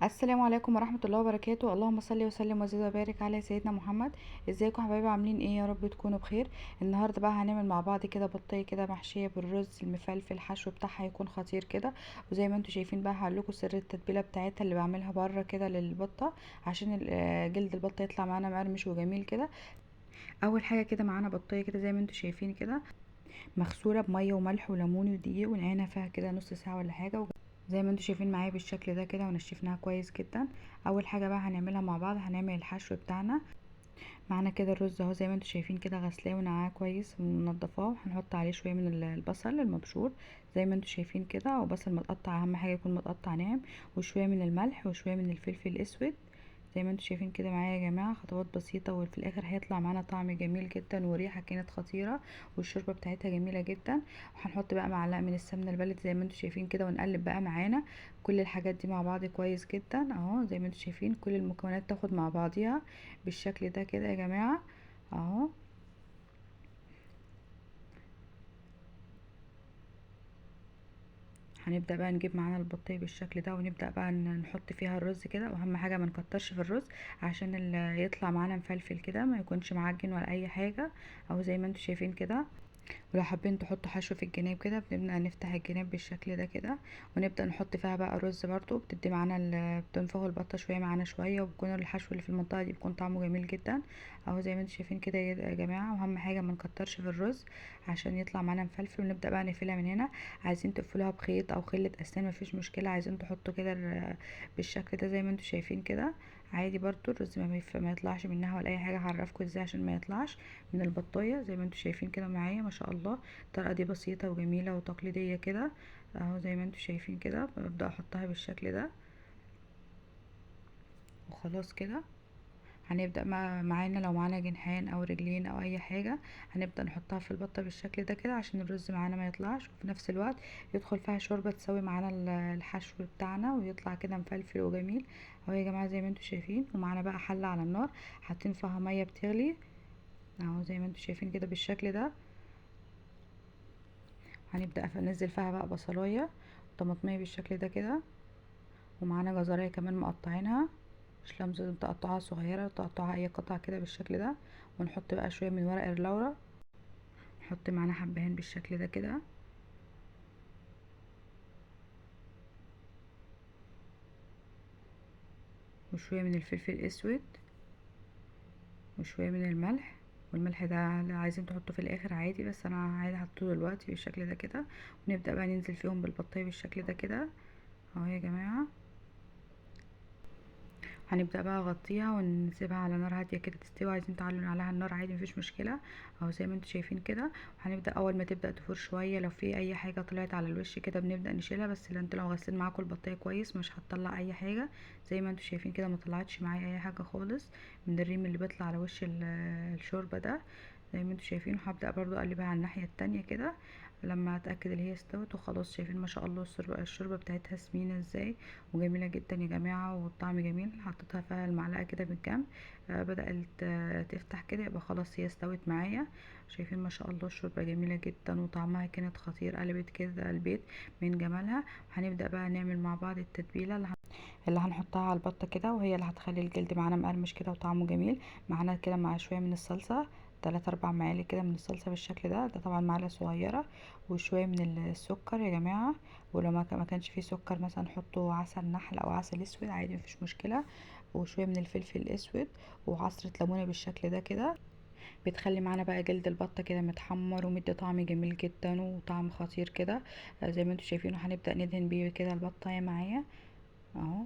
السلام عليكم ورحمة الله وبركاته. اللهم صل وسلم وزد وبارك على سيدنا محمد. ازيكم يا حبايبي؟ عاملين ايه؟ يا رب تكونوا بخير. النهارده بقى هنعمل مع بعض كده بطايه كده محشيه بالرز المفلفل، الحشو بتاعها هيكون خطير كده. وزي ما انتم شايفين بقى هقول لكم سر التتبيله بتاعتها اللي بعملها بره كده للبطه، عشان جلد البطه يطلع معانا مقرمش وجميل كده. اول حاجه كده معانا بطايه كده زي ما انتم شايفين كده، مغسوله بميه وملح وليمون ودقيق، ونقعنا فيها كده نص ساعه ولا حاجه، زي ما انتم شايفين معايا بالشكل ده كده، ونشفناها كويس جدا. اول حاجه بقى هنعملها مع بعض، هنعمل الحشو بتاعنا. معانا كده الرز اهو زي ما انتم شايفين كده، غسلاه ونقعاه كويس ومنضفاه. هنحط عليه شويه من البصل المبشور زي ما انتم شايفين كده، او بصل متقطع، اهم حاجه يكون متقطع ناعم، وشويه من الملح وشويه من الفلفل الاسود زي ما انتم شايفين كده معايا يا جماعه. خطوات بسيطه وفي الاخر هيطلع معانا طعم جميل جدا، وريحه كانت خطيره، والشوربه بتاعتها جميله جدا. وهنحط بقى معلقه من السمنه البلدي زي ما انتم شايفين كده، ونقلب بقى معانا كل الحاجات دي مع بعض كويس جدا اهو. زي ما انتم شايفين كل المكونات تاخد مع بعضيها بالشكل ده كده يا جماعه اهو. هنبدأ بقى نجيب معانا البطية بالشكل ده، ونبدأ بقى نحط فيها الرز كده، واهم حاجة ما نكترش في الرز عشان يطلع معانا مفلفل كده، ما يكونش معجن ولا اي حاجة اهو زي ما انتم شايفين كده. ولو حابين تحطوا حشو في الجناب كده، بنبدأ نفتح الجناب بالشكل ده كده، ونبدأ نحط فيها بقى الرز برضو، بتدي معانا بتنفخ البطة شوية معانا شوية، وبيكون الحشو اللي في المنطقة دي بيكون طعمه جميل جدا اهو زي ما انتم شايفين كده يا جماعة. واهم حاجة ما نكترش في الرز عشان يطلع معانا مفلفل. ونبدأ بقى نقفلها من هنا، عايزين تقفلوها بخيط او خلة اسنان مفيش مشكلة، عايزين تحطوا كده بالشكل ده زي ما انتم شايفين كده عادي برضو. الرز ما يطلعش منها ولا اي حاجة، هعرفكم ازاي عشان ما يطلعش من البطاية زي ما انتم شايفين كده معايا ما شاء الله. الطريقة دي بسيطة وجميلة وتقليدية كده اهو زي ما انتم شايفين كده. ببدأ احطها بالشكل ده وخلاص كده. هنبدأ معانا لو معانا جنحان او رجلين او اي حاجة، هنبدأ نحطها في البطة بالشكل ده كده عشان الرز معانا ما يطلعش، وفي نفس الوقت يدخل فيها شوربة تسوي معانا الحشو بتاعنا، ويطلع كده مفلفل وجميل اهو يا جماعة زي ما انتم شايفين. ومعانا بقى حلة على النار حاطين فيها مية بتغلي اهو زي ما انتم شايفين كده بالشكل ده. هنبدأ انزل فيها بقى بصلاية طماطمية بالشكل ده كده، ومعانا جزرية كمان مقطعينها، مش لازم تقطعها صغيرة، تقطعها اي قطع كده بالشكل ده. ونحط بقى شوية من ورق اللورا، نحط معانا حبهان بالشكل ده كده، وشوية من الفلفل الاسود، وشوية من الملح. والملح ده لا عايزين تحطه في الاخر عادي، بس انا عايزه احطه دلوقتي بالشكل ده كده. ونبدأ بقى ننزل فيهم بالبطايه بالشكل ده كده اهو يا جماعة. هنبدأ بقى نغطيها ونسيبها على نار هادية كده تستوي، عايزين تعلوا عليها النار عادي مفيش مشكلة اهو زي ما انتم شايفين كده. وهنبدأ اول ما تبدأ تفور شوية، لو في اي حاجة طلعت على الوش كده بنبدأ نشيلها، بس انتوا لو غسلين معاكم البطاية كويس مش هتطلع اي حاجة زي ما انتم شايفين كده. ما طلعتش معايا اي حاجة خالص من الريم اللي بيطلع على وش الشوربة ده زي ما انتم شايفين. وهبدأ برضو اقلبها على الناحية التانية كده لما اتاكد ان هي استوت وخلاص. شايفين ما شاء الله الشوربه بتاعتها سمينه ازاي وجميله جدا يا جماعه، والطعم جميل. حطيتها فيها المعلقه كده بالجنب، بدات تفتح كده، يبقى خلاص هي استوت معايا. شايفين ما شاء الله الشوربه جميله جدا وطعمها كانت خطير، قلبت كده البيت من جمالها. هنبدا بقى نعمل مع بعض التتبيله اللي هنحطها على البطه كده، وهي اللي هتخلي الجلد معانا مقرمش كده وطعمه جميل. معانا كده مع شويه من الصلصه، 3 4 معالق كده من الصلصه بالشكل ده طبعا معلقه صغيره، وشويه من السكر يا جماعه. ولو ما كانش فيه سكر مثلا حطوا عسل نحل او عسل اسود عادي مفيش مشكله. وشويه من الفلفل الاسود، وعصره ليمونه بالشكل ده كده، بتخلي معانا بقى جلد البطه كده متحمر ومدي طعم جميل جدا وطعم خطير كده زي ما انتم شايفينه. هنبدا ندهن بيه كده البطه معايا اهو،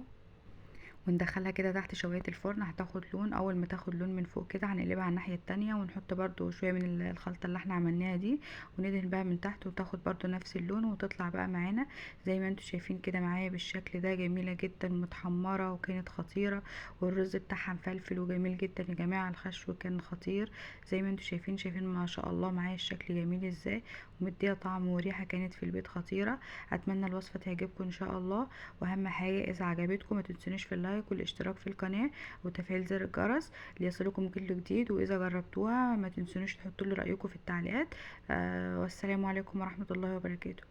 وندخلها كده تحت شوايه الفرن هتاخد لون. اول ما تاخد لون من فوق كده هنقلبها على الناحيه التانية، ونحط برضو شويه من الخلطه اللي احنا عملناها دي، وندهن بقى من تحت وتاخد برضو نفس اللون، وتطلع بقى معانا زي ما انتم شايفين كده معايا بالشكل ده، جميله جدا متحمره وكانت خطيره. والرز بتاعها مفلفل وجميل جدا يا جماعه، الخشو كان خطير زي ما انتم شايفين ما شاء الله معايا الشكل جميل ازاي، ومديها طعم وريحه كانت في البيت خطيره. اتمنى الوصفه تعجبكم ان شاء الله. واهم حاجه اذا عجبتكم ما تنسونيش في اللايك والاشتراك في القناه وتفعيل زر الجرس ليصلكم كل جديد. واذا جربتوها ما تنسونيش تحطوا لي رايكم في التعليقات. والسلام عليكم ورحمه الله وبركاته.